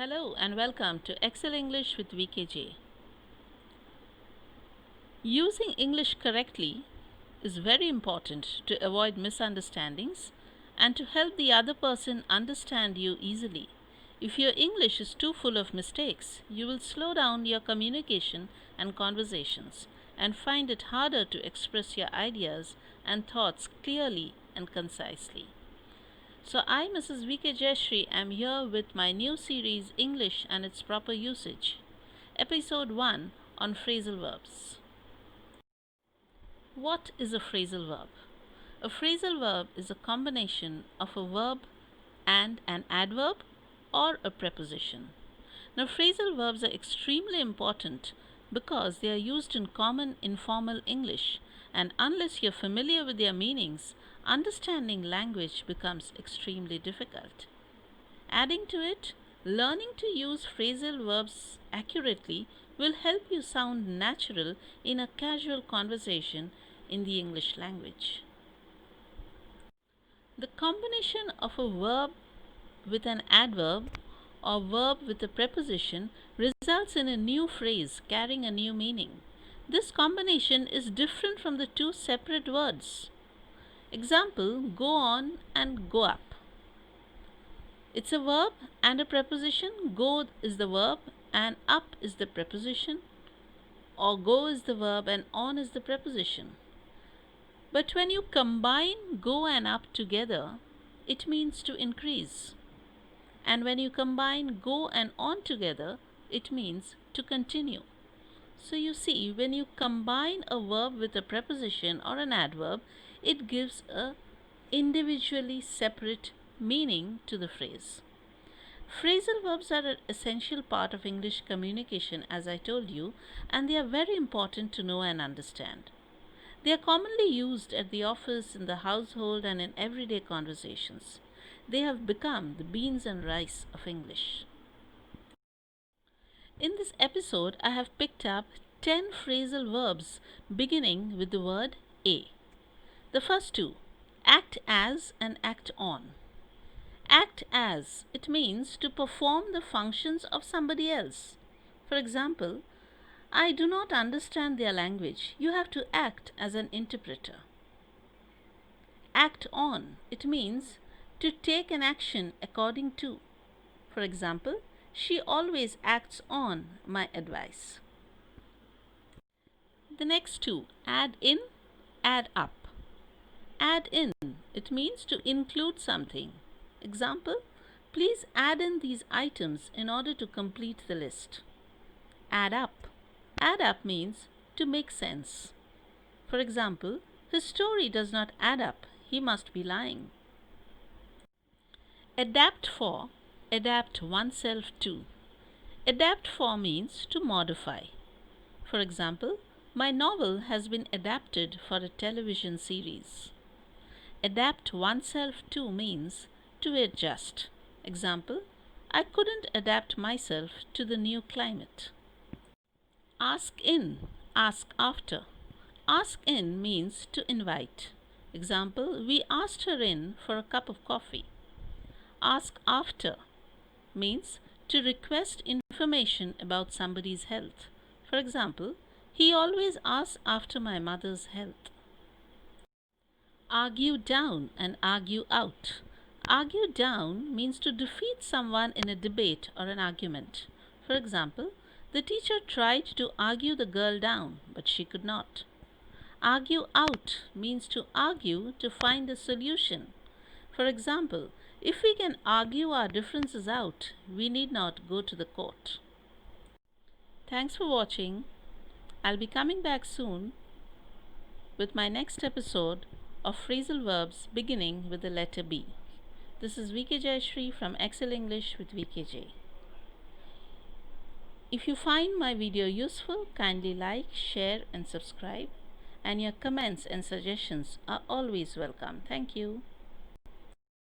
Hello and welcome to Excel English with VKJ. Using English correctly is very important to avoid misunderstandings and to help the other person understand you easily. If your English is too full of mistakes, you will slow down your communication and conversations and find it harder to express your ideas and thoughts clearly and concisely. So I, Mrs. V.K. Jayashree, am here with my new series English and its Proper Usage, Episode 1 on Phrasal Verbs. What is a phrasal verb? A phrasal verb is a combination of a verb and an adverb or a preposition. Now, phrasal verbs are extremely important because they are used in common informal English, and unless you're familiar with their meanings, understanding language becomes extremely difficult. Adding to it, learning to use phrasal verbs accurately will help you sound natural in a casual conversation in the English language. The combination of a verb with an adverb or verb with a preposition results in a new phrase carrying a new meaning. This combination is different from the two separate words. Example, go on and go up. It's a verb and a preposition. Go is the verb and up is the preposition, or go is the verb and on is the preposition. But when you combine go and up together, it means to increase. And when you combine go and on together, it means to continue. So you see, when you combine a verb with a preposition or an adverb, it gives a individually separate meaning to the phrase. Phrasal verbs are an essential part of English communication, as I told you, and they are very important to know and understand. They are commonly used at the office, in the household, and in everyday conversations. They have become the beans and rice of English. In this episode, I have picked up 10 phrasal verbs beginning with the word a. The first two, act as and act on. Act as, it means to perform the functions of somebody else. For example, I do not understand their language. You have to act as an interpreter. Act on, it means to take an action according to. For example, she always acts on my advice. The next two, add in, add up. Add in, it means to include something. Example, please add in these items in order to complete the list. Add up. Add up means to make sense. For example, his story does not add up. He must be lying. Adapt for, adapt oneself to. Adapt for means to modify. For example, my novel has been adapted for a television series. Adapt oneself to means to adjust. Example, I couldn't adapt myself to the new climate. Ask in, ask after. Ask in means to invite. Example, we asked her in for a cup of coffee. Ask after means to request information about somebody's health. For example, he always asks after my mother's health. Argue down and argue out. Argue down means to defeat someone in a debate or an argument. For example, the teacher tried to argue the girl down, but she could not. Argue out means to argue to find a solution. For example, if we can argue our differences out, we need not go to the court. Thanks for watching. I'll be coming back soon with my next episode of phrasal verbs beginning with the letter B. This is VK Jayashree from Excel English with VKJ. If you find my video useful, kindly like, share and subscribe, and your comments and suggestions are always welcome. Thank you.